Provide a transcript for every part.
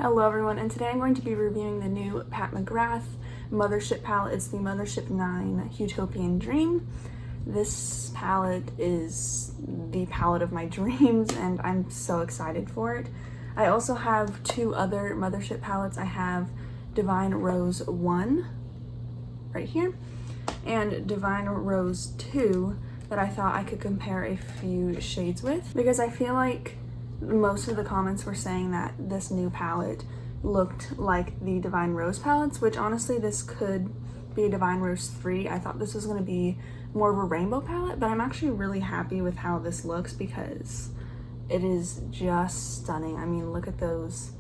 Hello everyone, and today I'm going to be reviewing the new Pat McGrath Mothership palette. It's the Mothership 9 Huetopian Dream. This palette is the palette of my dreams and I'm so excited for it. I also have two other Mothership palettes. I have Divine Rose 1 right here and Divine Rose 2 that I thought I could compare a few shades with, because I feel like most of the comments were saying that this new palette looked like the Divine Rose palettes, which honestly this could be Divine Rose 3. I thought this was going to be more of a rainbow palette, but I'm actually really happy with how this looks because it is just stunning. I mean, look at those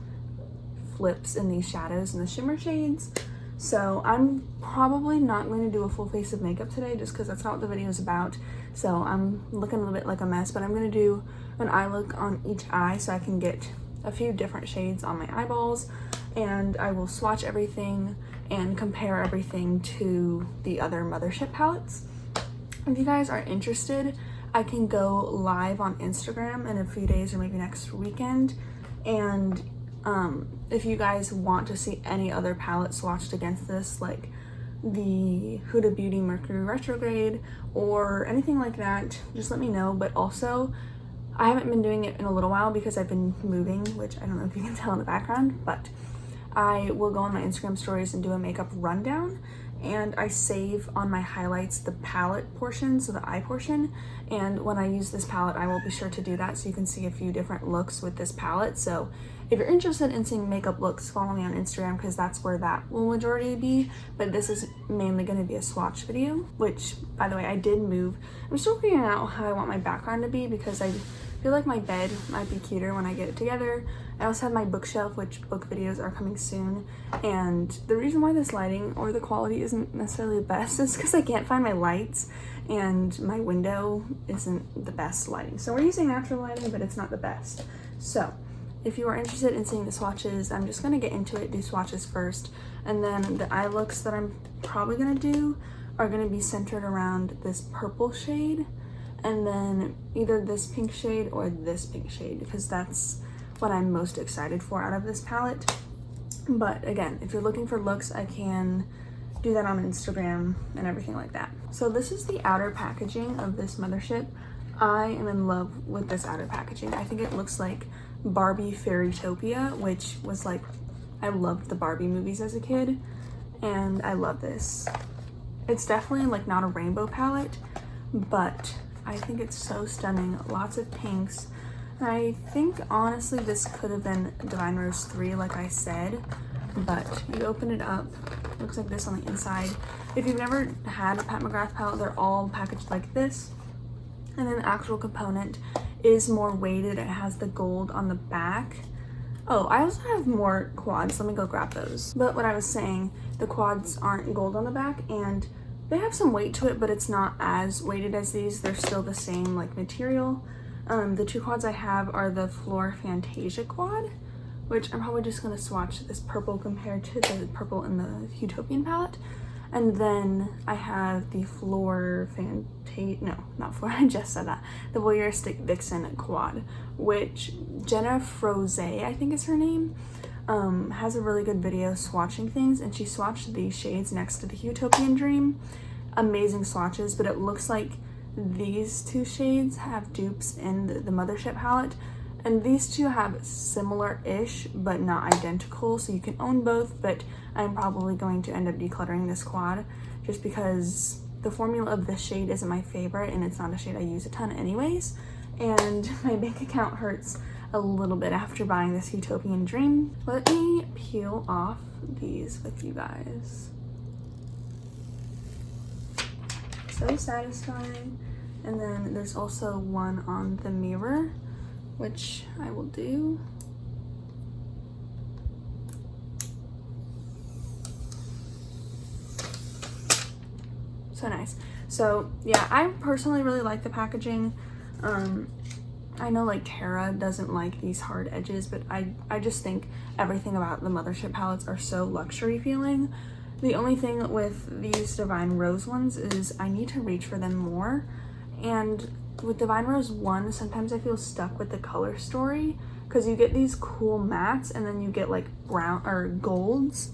flips in these shadows and the shimmer shades. So I'm probably not going to do a full face of makeup today just because that's not what the video is about. So I'm looking a little bit like a mess, but I'm going to do an eye look on each eye so I can get a few different shades on my eyeballs, and I will swatch everything and compare everything to the other Mothership palettes. If you guys are interested, I can go live on Instagram in a few days or maybe next weekend, and if you guys want to see any other palette swatched against this, like the Huda Beauty Mercury Retrograde or anything like that, just let me know. But also, I haven't been doing it in a little while because I've been moving, which I don't know if you can tell in the background, but I will go on my Instagram stories and do a makeup rundown, and I save on my highlights the palette portion, so the eye portion, and when I use this palette I will be sure to do that so you can see a few different looks with this palette. So if you're interested in seeing makeup looks, follow me on Instagram because that's where that will majority be, but this is mainly going to be a swatch video, which, by the way, I did move. I'm still figuring out how I want my background to be because I feel like my bed might be cuter when I get it together. I also have my bookshelf, which book videos are coming soon, and the reason why this lighting or the quality isn't necessarily the best is because I can't find my lights and my window isn't the best lighting. So we're using natural lighting, but it's not the best. So if you are interested in seeing the swatches, I'm just going to get into it, do swatches first, and then the eye looks that I'm probably going to do are going to be centered around this purple shade, and then either this pink shade or this pink shade, because that's what I'm most excited for out of this palette. But again, if you're looking for looks, I can do that on Instagram and everything like that. So this is the outer packaging of this Mothership. I am in love with this outer packaging. I think it looks like Barbie Fairytopia, which was like, I loved the Barbie movies as a kid, and I love this. It's definitely like not a rainbow palette, but I think it's so stunning. Lots of pinks. I think honestly this could have been Divine Rose 3 like I said, but you open it up, looks like this on the inside. If you've never had a Pat McGrath palette, they're all packaged like this, and then the actual component is more weighted. It has the gold on the back. Oh, I also have more quads. Let me go grab those. But what I was saying, the quads aren't gold on the back, and they have some weight to it, but it's not as weighted as these. They're still the same like material. The two quads I have are the Flor Fantasia quad, which I'm probably just going to swatch this purple compared to the purple in the Huetopian palette. And then I have the Flor Fantasia, no, not Flor, I just said that. The Voyeuristic Vixen quad, which Jenna Froze, I think is her name, has a really good video swatching things, and she swatched these shades next to the Huetopian Dream. Amazing swatches, but it looks like these two shades have dupes in the Mothership palette, and these two have similar-ish but not identical, so you can own both, but I'm probably going to end up decluttering this quad just because the formula of this shade isn't my favorite and it's not a shade I use a ton anyways, and my bank account hurts a little bit after buying this Huetopian Dream. Let me peel off these with you guys. So satisfying. And then there's also one on the mirror, which I will do. So nice. So yeah, I personally really like the packaging. I know like Tara doesn't like these hard edges, but I just think everything about the Mothership palettes are so luxury feeling. The only thing with these Divine Rose ones is I need to reach for them more. And with Divine Rose 1, sometimes I feel stuck with the color story because you get these cool mattes and then you get like brown or golds.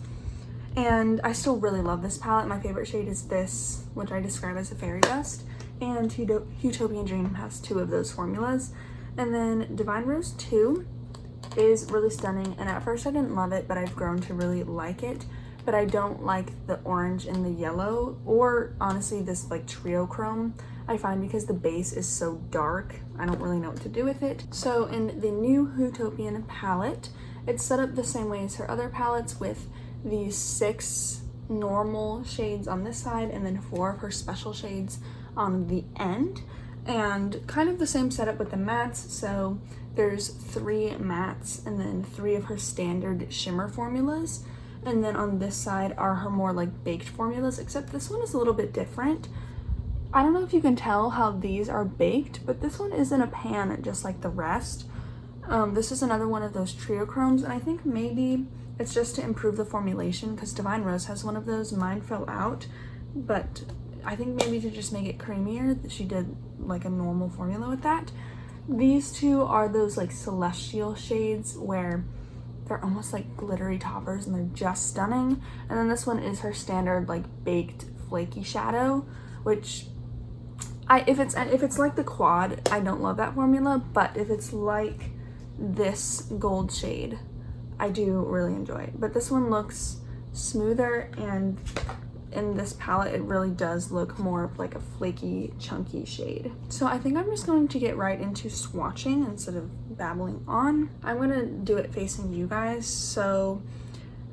And I still really love this palette. My favorite shade is this, which I describe as a fairy dust. And Huetopian Dream has 2 of those formulas. And then Divine Rose 2 is really stunning. And at first I didn't love it, but I've grown to really like it. But I don't like the orange and the yellow, or honestly this like trio chrome. I find because the base is so dark, I don't really know what to do with it. So in the new Huetopian palette, it's set up the same way as her other palettes, with these 6 normal shades on this side and then 4 of her special shades on the end, and kind of the same setup with the mattes. So there's 3 mattes and then 3 of her standard shimmer formulas, and then on this side are her more like baked formulas, except this one is a little bit different. I don't know if you can tell how these are baked, but this one is in a pan just like the rest. This is another one of those trio chromes, and I think maybe it's just to improve the formulation, because Divine Rose has one of those. Mine fell out, but I think maybe to just make it creamier, she did like a normal formula with that. These 2 are those like celestial shades where they're almost like glittery toppers and they're just stunning. And then this one is her standard like baked flaky shadow, which if it's like the quad, I don't love that formula, but if it's like this gold shade, I do really enjoy it. But this one looks smoother, and in this palette it really does look more of like a flaky, chunky shade. So I think I'm just going to get right into swatching instead of babbling on. I'm gonna do it facing you guys. So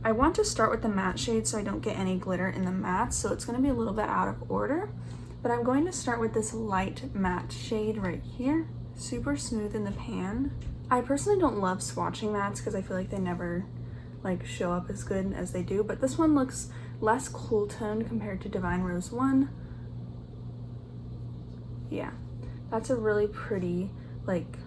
I want to start with the matte shade so I don't get any glitter in the mattes, so it's gonna be a little bit out of order. But I'm going to start with this light matte shade right here. Super smooth in the pan. I personally don't love swatching mattes because I feel like they never like show up as good as they do, but this one looks less cool toned compared to Divine Rose 1. Yeah, that's a really pretty, like,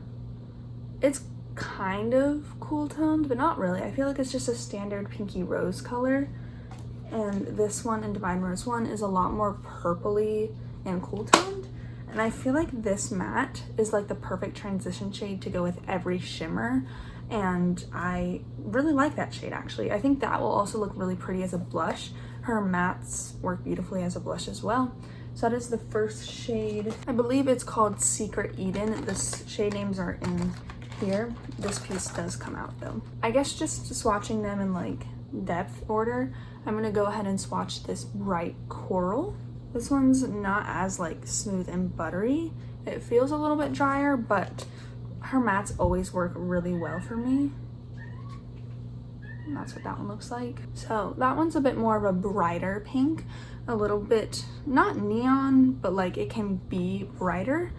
it's kind of cool toned, but not really. I feel like it's just a standard pinky rose color, and this one in Divine Rose 1 is a lot more purpley and cool toned. And I feel like this matte is like the perfect transition shade to go with every shimmer, and I really like that shade actually. I think that will also look really pretty as a blush. Her mattes work beautifully as a blush as well. So that is the first shade. I believe it's called Secret Eden. The shade names are in here. This piece does come out though. I guess just swatching them in like depth order, I'm gonna go ahead and swatch this bright coral. This one's not as like smooth and buttery. It feels a little bit drier, but her mattes always work really well for me. And that's what that one looks like. So that one's a bit more of a brighter pink, a little bit, not neon, but like it can be brighter.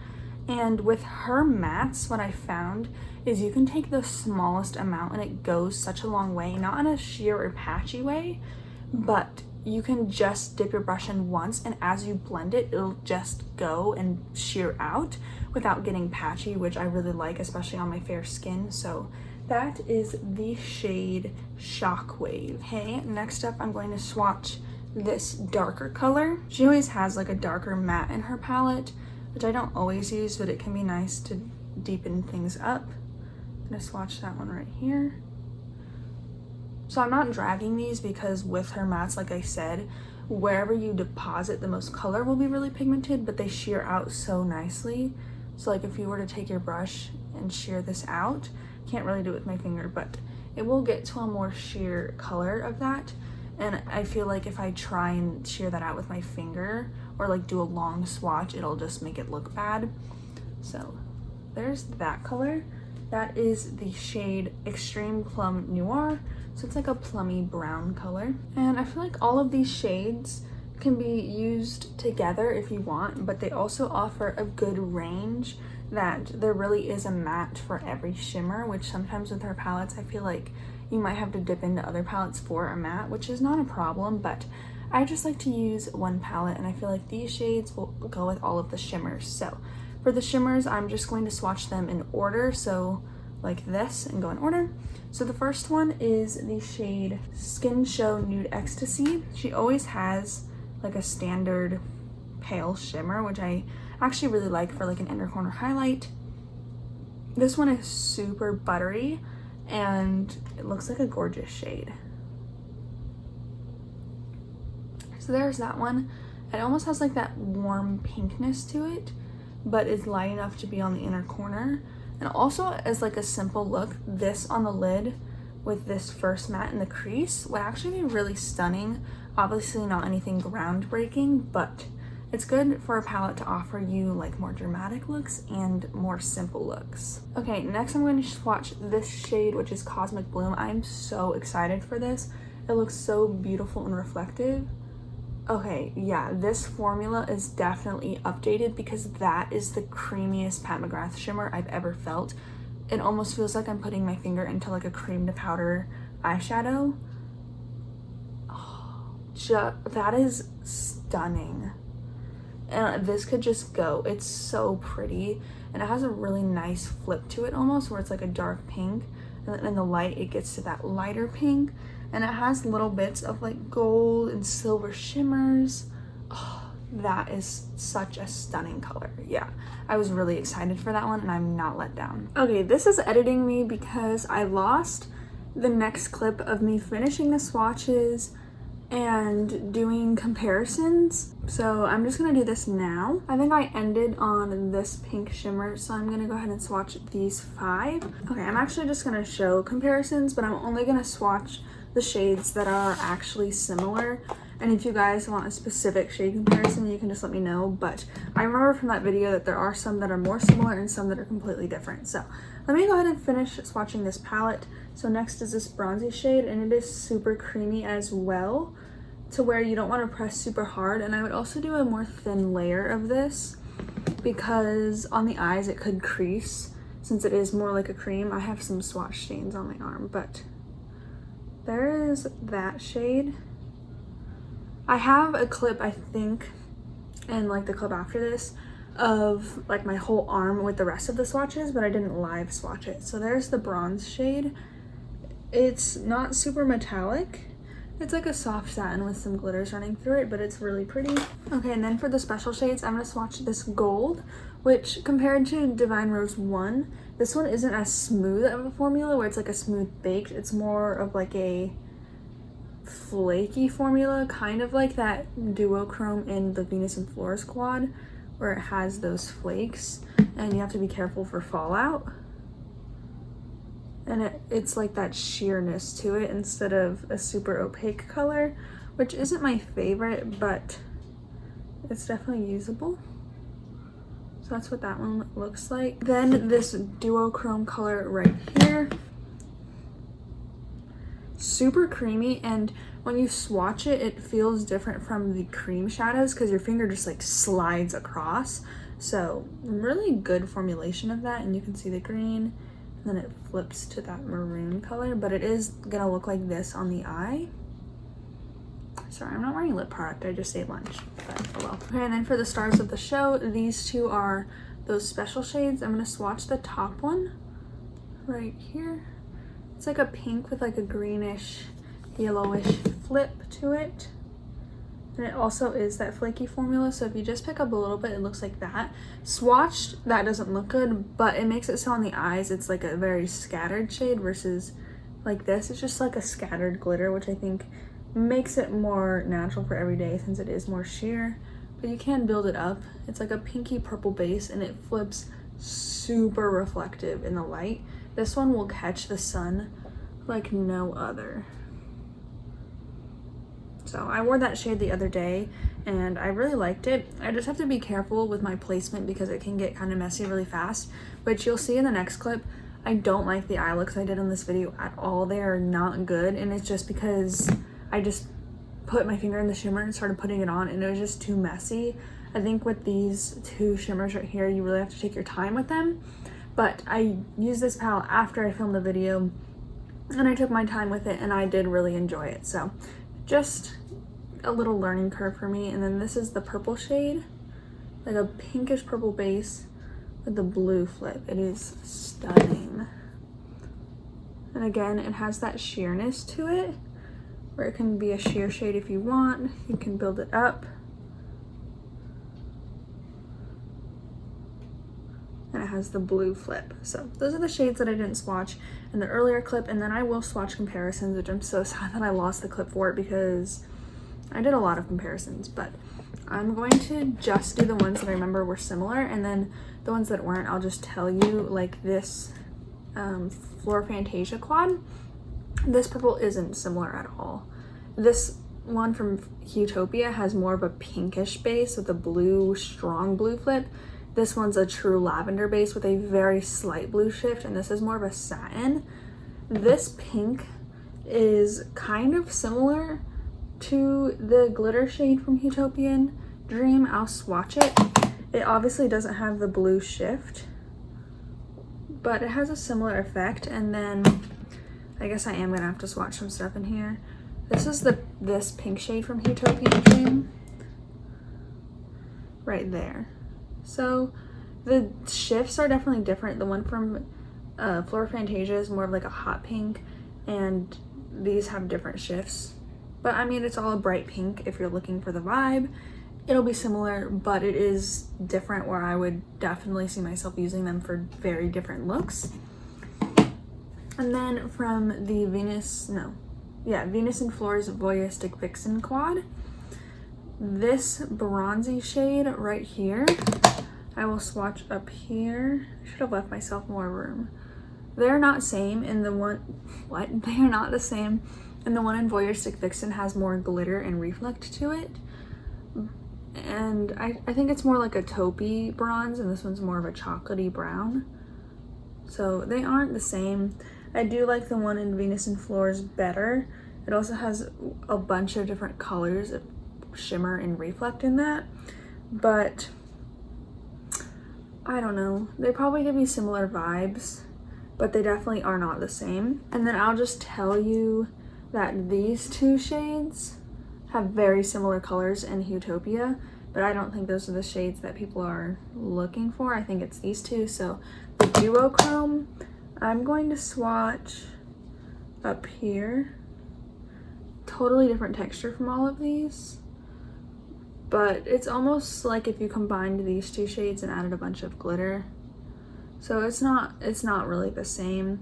And with her mattes, what I found is you can take the smallest amount and it goes such a long way, not in a sheer or patchy way, but you can just dip your brush in once, and as you blend it, it'll just go and sheer out without getting patchy, which I really like, especially on my fair skin. So that is the shade Shockwave. Okay, next up I'm going to swatch this darker color. She always has like a darker matte in her palette, which I don't always use, but it can be nice to deepen things up. I'm gonna swatch that one right here. So I'm not dragging these because with her mattes, like I said, wherever you deposit the most color will be really pigmented, but they sheer out so nicely. So like if you were to take your brush and sheer this out, can't really do it with my finger, but it will get to a more sheer color of that. And I feel like if I try and sheer that out with my finger or like do a long swatch, it'll just make it look bad. So there's that color. That is the shade Extreme Plum Noir. So it's like a plummy brown color. And I feel like all of these shades can be used together if you want, but they also offer a good range that there really is a matte for every shimmer, which sometimes with her palettes, I feel like you might have to dip into other palettes for a matte, which is not a problem, but I just like to use one palette, and I feel like these shades will go with all of the shimmers. So for the shimmers, I'm just going to swatch them in order, so like this, and go in order. So the first one is the shade Skin Show Nude Ecstasy. She always has like a standard pale shimmer, which I actually really like for like an inner corner highlight. This one is super buttery and it looks like a gorgeous shade. So there's that one. It almost has like that warm pinkness to it, but it's light enough to be on the inner corner. And also as like a simple look, this on the lid with this first matte in the crease would actually be really stunning. Obviously not anything groundbreaking, but it's good for a palette to offer you like more dramatic looks and more simple looks. Okay, next I'm going to swatch this shade, which is Cosmic Bloom. I'm so excited for this. It looks so beautiful and reflective. Okay, yeah, this formula is definitely updated because that is the creamiest Pat McGrath shimmer I've ever felt. It almost feels like I'm putting my finger into like a cream to powder eyeshadow. Oh, that is stunning. And this could just go. It's so pretty. And it has a really nice flip to it almost, where it's like a dark pink. And then in the light, it gets to that lighter pink. And it has little bits of like gold and silver shimmers. Oh, that is such a stunning color. Yeah, I was really excited for that one and I'm not let down. Okay, this is editing me because I lost the next clip of me finishing the swatches and doing comparisons. So I'm just gonna do this now. I think I ended on this pink shimmer, so I'm gonna go ahead and swatch these 5. Okay, I'm actually just gonna show comparisons, but I'm only gonna swatch the shades that are actually similar. And if you guys want a specific shade comparison, you can just let me know. But I remember from that video that there are some that are more similar and some that are completely different. So let me go ahead and finish swatching this palette. So next is this bronzy shade, and it is super creamy as well, to where you don't want to press super hard. And I would also do a more thin layer of this because on the eyes it could crease since it is more like a cream. I have some swatch stains on my arm, but there is that shade. I have a clip, I think, and like the clip after this, of like my whole arm with the rest of the swatches, but I didn't live swatch it. So there's the bronze shade. It's not super metallic. It's like a soft satin with some glitters running through it, but it's really pretty. Okay, and then for the special shades, I'm gonna swatch this gold, which compared to Divine Rose 1, this one isn't as smooth of a formula where it's like a smooth baked. It's more of like a flaky formula, kind of like that duochrome in the Venus and Flora Squad, where it has those flakes and you have to be careful for fallout. And it's like that sheerness to it instead of a super opaque color, which isn't my favorite, but it's definitely usable. So that's what that one looks like. Then this duochrome color right here, super creamy, and when you swatch it, it feels different from the cream shadows because your finger just like slides across. So really good formulation of that, and you can see the green, and then it flips to that maroon color, but it is gonna look like this on the eye. Sorry, I'm not wearing lip product, I just ate lunch, but oh well. Okay, and then for the stars of the show, these two are those special shades. I'm gonna swatch the top one right here. It's like a pink with like a greenish, yellowish flip to it. And it also is that flaky formula, so if you just pick up a little bit, it looks like that. Swatched, that doesn't look good, but it makes it so on the eyes, it's like a very scattered shade versus like this. It's just like a scattered glitter, which I think makes it more natural for every day since it is more sheer, but you can build it up. It's like a pinky purple base and it flips super reflective in the light. This one will catch the sun like no other. So I wore that shade the other day and I really liked it. I just have to be careful with my placement because it can get kind of messy really fast, which you'll see in the next clip. I don't like the eye looks I did on this video at all. They are not good, and it's just because I just put my finger in the shimmer and started putting it on and it was just too messy. I think with these two shimmers right here, you really have to take your time with them. But I used this palette after I filmed the video and I took my time with it and I did really enjoy it. So just a little learning curve for me. And then this is the purple shade, like a pinkish purple base with the blue flip. It is stunning. And again, it has that sheerness to it where it can be a sheer shade if you want. You can build it up. and it has the blue flip. So those are the shades that I didn't swatch in the earlier clip, and then I will swatch comparisons, which I'm so sad that I lost the clip for it because I did a lot of comparisons, but I'm going to just do the ones that I remember were similar, and then the ones that weren't, I'll just tell you. Like this Flora Fantasia quad, this purple isn't similar at all. This one from Huetopia has more of a pinkish base with a blue, strong blue flip. This one's a true lavender base with a very slight blue shift, and this is more of a satin. This pink is kind of similar to the glitter shade from Huetopian Dream. I'll swatch it. It obviously doesn't have the blue shift, but it has a similar effect. And then I guess I am gonna have to swatch some stuff in here. This is this pink shade from Huetopian Dream right there. So the shifts are definitely different. The one from Flora Fantasia is more of like a hot pink, and these have different shifts. But I mean, it's all a bright pink. If you're looking for the vibe, it'll be similar, but it is different, where I would definitely see myself using them for very different looks. And then from the Venus and Flora's Voyeuristic Vixen quad, this bronzy shade right here, I will swatch up here. I should have left myself more room. They're not same in the one, They are not the same. And the one in Voyeuristic Vixen has more glitter and reflect to it. And I think it's more like a taupey bronze, and this one's more of a chocolatey brown. So they aren't the same. I do like the one in Venus and Flora's better. It also has a bunch of different colors of shimmer and reflect in that. But I don't know. They probably give you similar vibes, but they definitely are not the same. And then I'll just tell you that these two shades have very similar colors in Huetopia, but I don't think those are the shades that people are looking for. I think it's these two. So the duochrome, I'm going to swatch up here. Totally different texture from all of these, but it's almost like if you combined these two shades and added a bunch of glitter. So it's not really the same.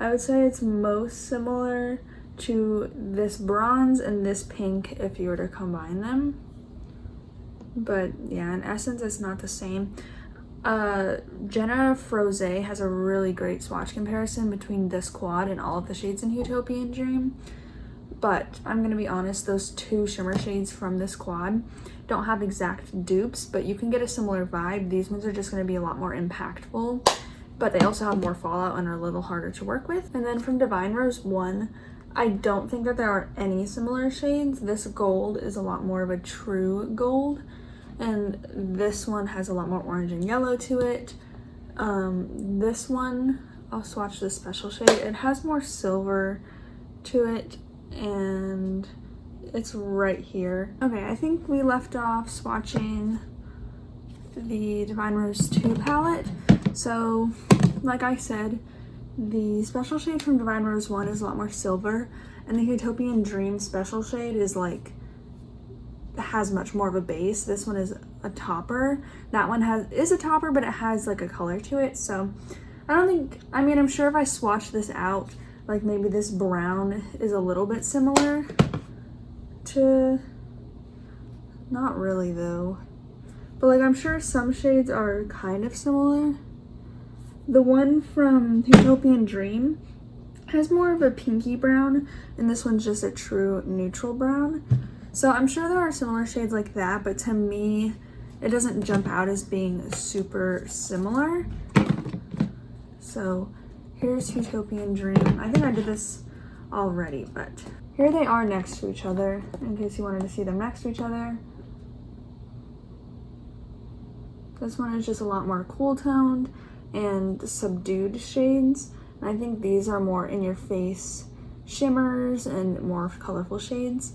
I would say it's most similar to this bronze and this pink if you were to combine them. But yeah, in essence, it's not the same. Jenna Froze has a really great swatch comparison between this quad and all of the shades in Huetopian Dream. But I'm gonna be honest, those two shimmer shades from this quad don't have exact dupes, but you can get a similar vibe. These ones are just gonna be a lot more impactful, but they also have more fallout and are a little harder to work with. And then from Divine Rose 1, I don't think that there are any similar shades. This gold is a lot more of a true gold, and this one has a lot more orange and yellow to it. This one, I'll swatch the special shade. It has more silver to it, and it's right here. Okay, I think we left off swatching the Divine Rose 2 palette. So, like I said, the special shade from Divine Rose 1 is a lot more silver, and the Huetopian Dream special shade is has much more of a base. This one is a topper. That one is a topper, but it has like a color to it. So I'm sure if I swatch this out, like maybe this brown is a little bit similar to, not really though, but like I'm sure some shades are kind of similar. The one from Huetopian Dream has more of a pinky brown, and this one's just a true neutral brown. So I'm sure there are similar shades like that, but to me, it doesn't jump out as being super similar. So here's Huetopian Dream. I think I did this already, but here they are next to each other, in case you wanted to see them next to each other. This one is just a lot more cool toned and subdued shades. And I think these are more in your face shimmers and more colorful shades.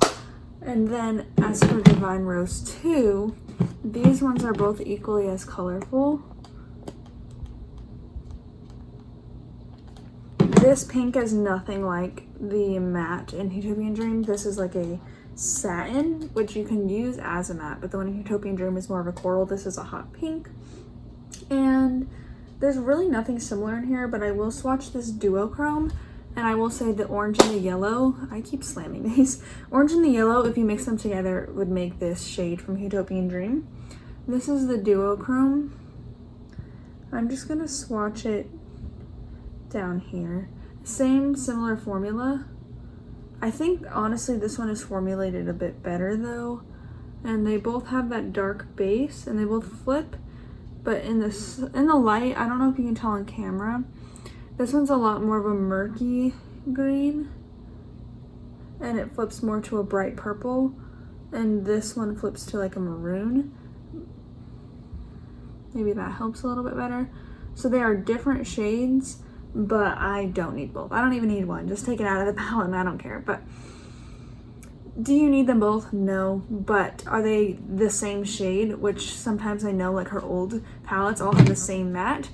And then as for Divine Rose 2, these ones are both equally as colorful. This pink is nothing like the matte in Huetopian Dream. This is like a satin, which you can use as a matte, but the one in Huetopian Dream is more of a coral. This is a hot pink. And There's really nothing similar in here, but I will swatch this duochrome, and I will say the orange and the yellow, I keep slamming these. Orange and the yellow, if you mix them together, would make this shade from Huetopian Dream. This is the duochrome. I'm just gonna swatch it down here. Same similar formula. I think honestly this one is formulated a bit better though, and they both have that dark base and they both flip, but in the light, I don't know if you can tell on camera, this one's a lot more of a murky green and it flips more to a bright purple, and this one flips to like a maroon. Maybe that helps a little bit better. So they are different shades, but I don't need both. I don't even need one. Just take it out of the palette and I don't care. But do you need them both? No. But are they the same shade? Which sometimes I know like her old palettes all have the same matte.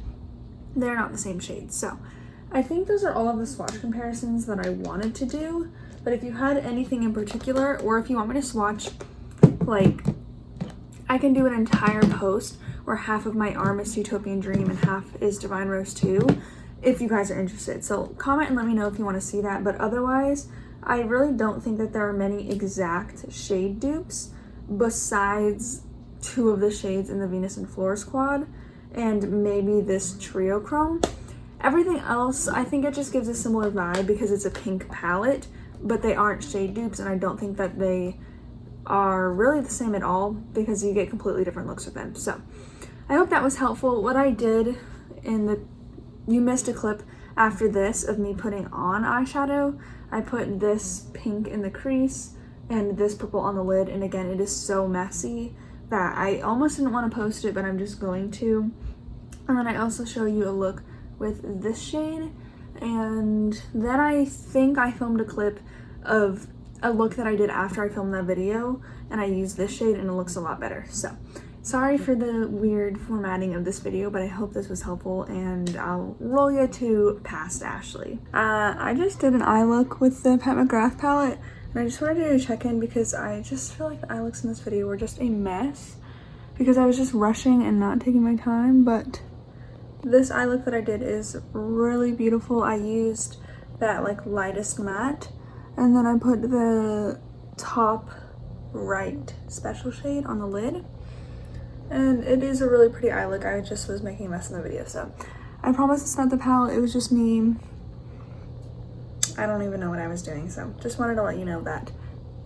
They're not the same shade. So I think those are all of the swatch comparisons that I wanted to do. But if you had anything in particular, or if you want me to swatch, like I can do an entire post where half of my arm is Huetopian Dream and half is Divine Rose 2. If you guys are interested. So comment and let me know if you want to see that. But otherwise, I really don't think that there are many exact shade dupes besides 2 of the shades in the Venus and Flores quad and maybe this triochrome. Everything else, I think it just gives a similar vibe because it's a pink palette, but they aren't shade dupes, and I don't think that they are really the same at all because you get completely different looks with them. So I hope that was helpful. What I did you missed a clip after this of me putting on eyeshadow. I put this pink in the crease and this purple on the lid, and again, it is so messy that I almost didn't want to post it, but I'm just going to. And then I also show you a look with this shade, and then I think I filmed a clip of a look that I did after I filmed that video, and I used this shade and it looks a lot better. So sorry for the weird formatting of this video, but I hope this was helpful, and I'll roll you to past Ashley. I just did an eye look with the Pat McGrath palette, and I just wanted to do a check-in because I just feel like the eye looks in this video were just a mess because I was just rushing and not taking my time. But this eye look that I did is really beautiful. I used that like lightest matte, and then I put the top right special shade on the lid. And it is a really pretty eye look. I just was making a mess in the video, so I promise it's not the palette. It was just me. I don't even know what I was doing, so just wanted to let you know that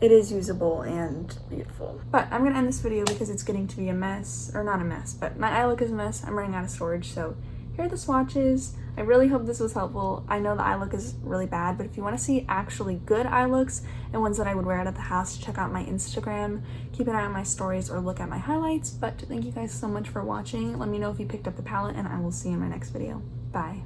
it is usable and beautiful. But I'm gonna end this video because it's getting to be a mess, or not a mess, but my eye look is a mess. I'm running out of storage, so here are the swatches. I really hope this was helpful. I know the eye look is really bad, but if you want to see actually good eye looks and ones that I would wear out at the house, check out my Instagram. Keep an eye on my stories or look at my highlights. But thank you guys so much for watching. Let me know if you picked up the palette, and I will see you in my next video. Bye.